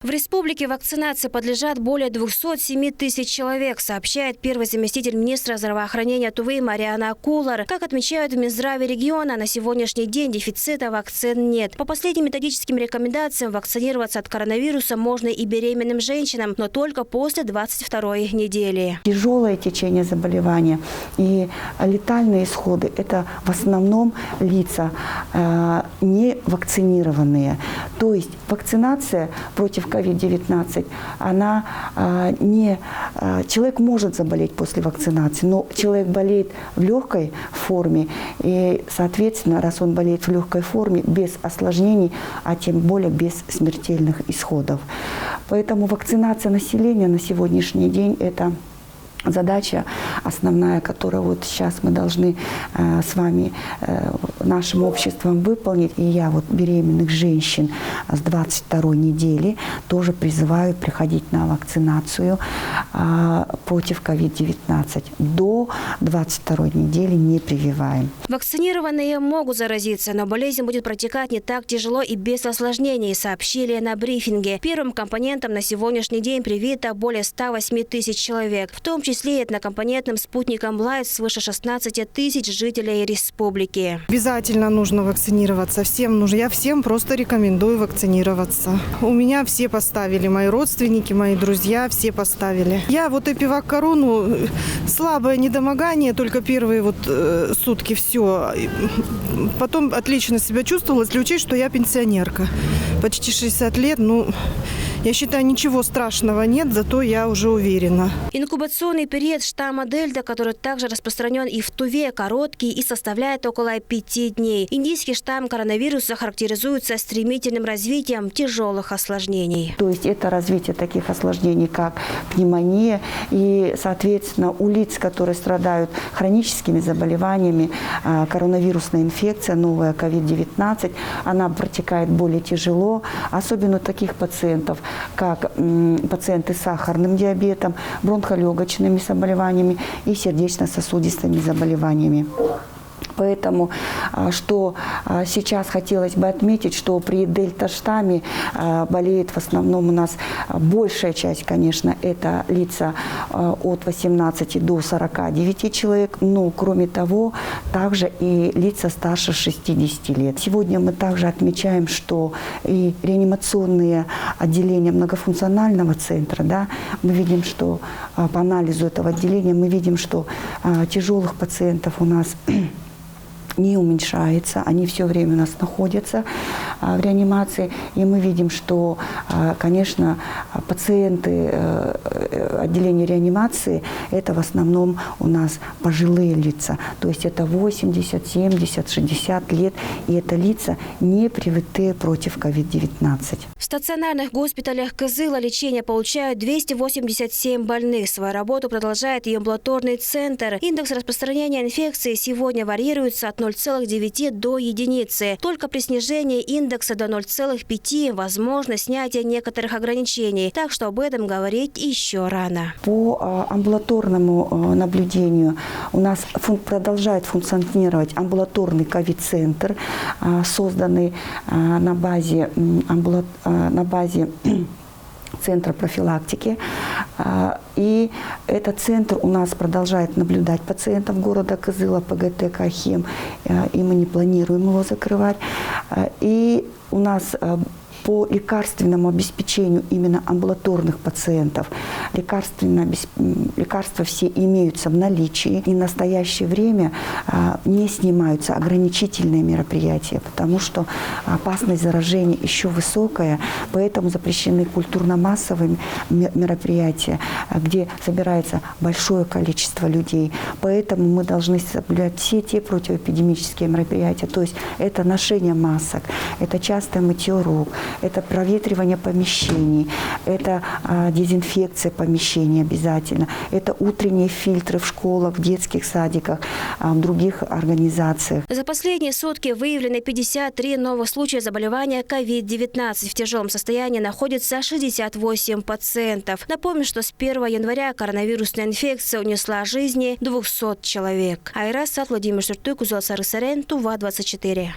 В республике вакцинации подлежат более 207 тысяч человек, сообщает первый заместитель министра здравоохранения Тувы Мариана Акулар. Как отмечают в Минздраве региона, на сегодняшний день дефицита вакцин нет. По последним методическим рекомендациям вакцинироваться от коронавируса можно и беременным женщинам, но только после 22-й недели. Тяжелое течение заболевания и летальные исходы – это в основном лица не вакцинированные. То есть вакцинация против COVID-19, она человек может заболеть после вакцинации, но человек болеет в легкой форме, и, соответственно, раз он болеет в легкой форме, без осложнений, а тем более без смертельных исходов. Поэтому вакцинация населения на сегодняшний день – это задача основная, которую вот сейчас мы должны с вами, нашим обществом выполнить. И я вот беременных женщин с 22-й недели тоже призываю приходить на вакцинацию против COVID-19. До 22-й недели не прививаем. Вакцинированные могут заразиться, но болезнь будет протекать не так тяжело и без осложнений, сообщили на брифинге. Первым компонентом на сегодняшний день привито более 108 тысяч человек, в том числе однокомпонентным спутником Light свыше 16 тысяч жителей республики. Обязательно нужно вакцинироваться. Всем нужно. Я всем просто рекомендую вакцинироваться. У меня все поставили, мои родственники, мои друзья, все поставили. Я вот Эпивак Корону, слабое недомогание, только первые сутки все. Потом отлично себя чувствовала, если учесть, что я пенсионерка. Почти 60 лет, я считаю, ничего страшного нет, зато я уже уверена. Инкубационный период штамма Дельта, который также распространен и в Туве, короткий и составляет около 5 дней. Индийский штамм коронавируса характеризуется стремительным развитием тяжелых осложнений. То есть это развитие таких осложнений, как пневмония, и, соответственно, у лиц, которые страдают хроническими заболеваниями, коронавирусная инфекция, новая COVID-19, она протекает более тяжело, особенно у таких пациентов, как пациенты с сахарным диабетом, бронхолегочными заболеваниями и сердечно-сосудистыми заболеваниями. Поэтому, что сейчас хотелось бы отметить, что при дельта-штамме болеет в основном у нас большая часть, конечно, это лица от 18 до 49 человек, но кроме того, также и лица старше 60 лет. Сегодня мы также отмечаем, что и реанимационные отделения многофункционального центра, мы видим, что по анализу этого отделения мы видим, что тяжелых пациентов у нас не уменьшается, они все время у нас находятся в реанимации, и мы видим, что, конечно, пациенты отделения реанимации – это в основном у нас пожилые лица, то есть это 80, 70, 60 лет, и это лица, не привитые против COVID-19. В стационарных госпиталях Кызыла лечение получают 287 больных. Свою работу продолжает и амбулаторный центр. Индекс распространения инфекции сегодня варьируется от 0,9 до единицы. Только при снижении индекса до 0,5 возможно снятие некоторых ограничений. Так что об этом говорить еще рано. По амбулаторному наблюдению у нас продолжает функционировать амбулаторный ковид-центр, созданный на базе Центра профилактики. И этот центр у нас продолжает наблюдать пациентов города Кызыла, ПГТ Кахим, и мы не планируем его закрывать. И у нас по лекарственному обеспечению именно амбулаторных пациентов лекарства все имеются в наличии. И в настоящее время не снимаются ограничительные мероприятия, потому что опасность заражения еще высокая, поэтому запрещены культурно-массовые мероприятия, где собирается большое количество людей. Поэтому мы должны соблюдать все те противоэпидемические мероприятия. То есть это ношение масок, это частое мытье рук, это проветривание помещений, это дезинфекция помещений обязательно, это утренние фильтры в школах, в детских садиках, в других организациях. За последние сутки выявлено 53 новых случая заболевания COVID-19. В тяжелом состоянии находится 68 пациентов. Напомню, что с 1 января коронавирусная инфекция унесла жизни 200 человек. Айрас Сат, Владимир Шуртуй, Кузел Сарысарен, Тува 24.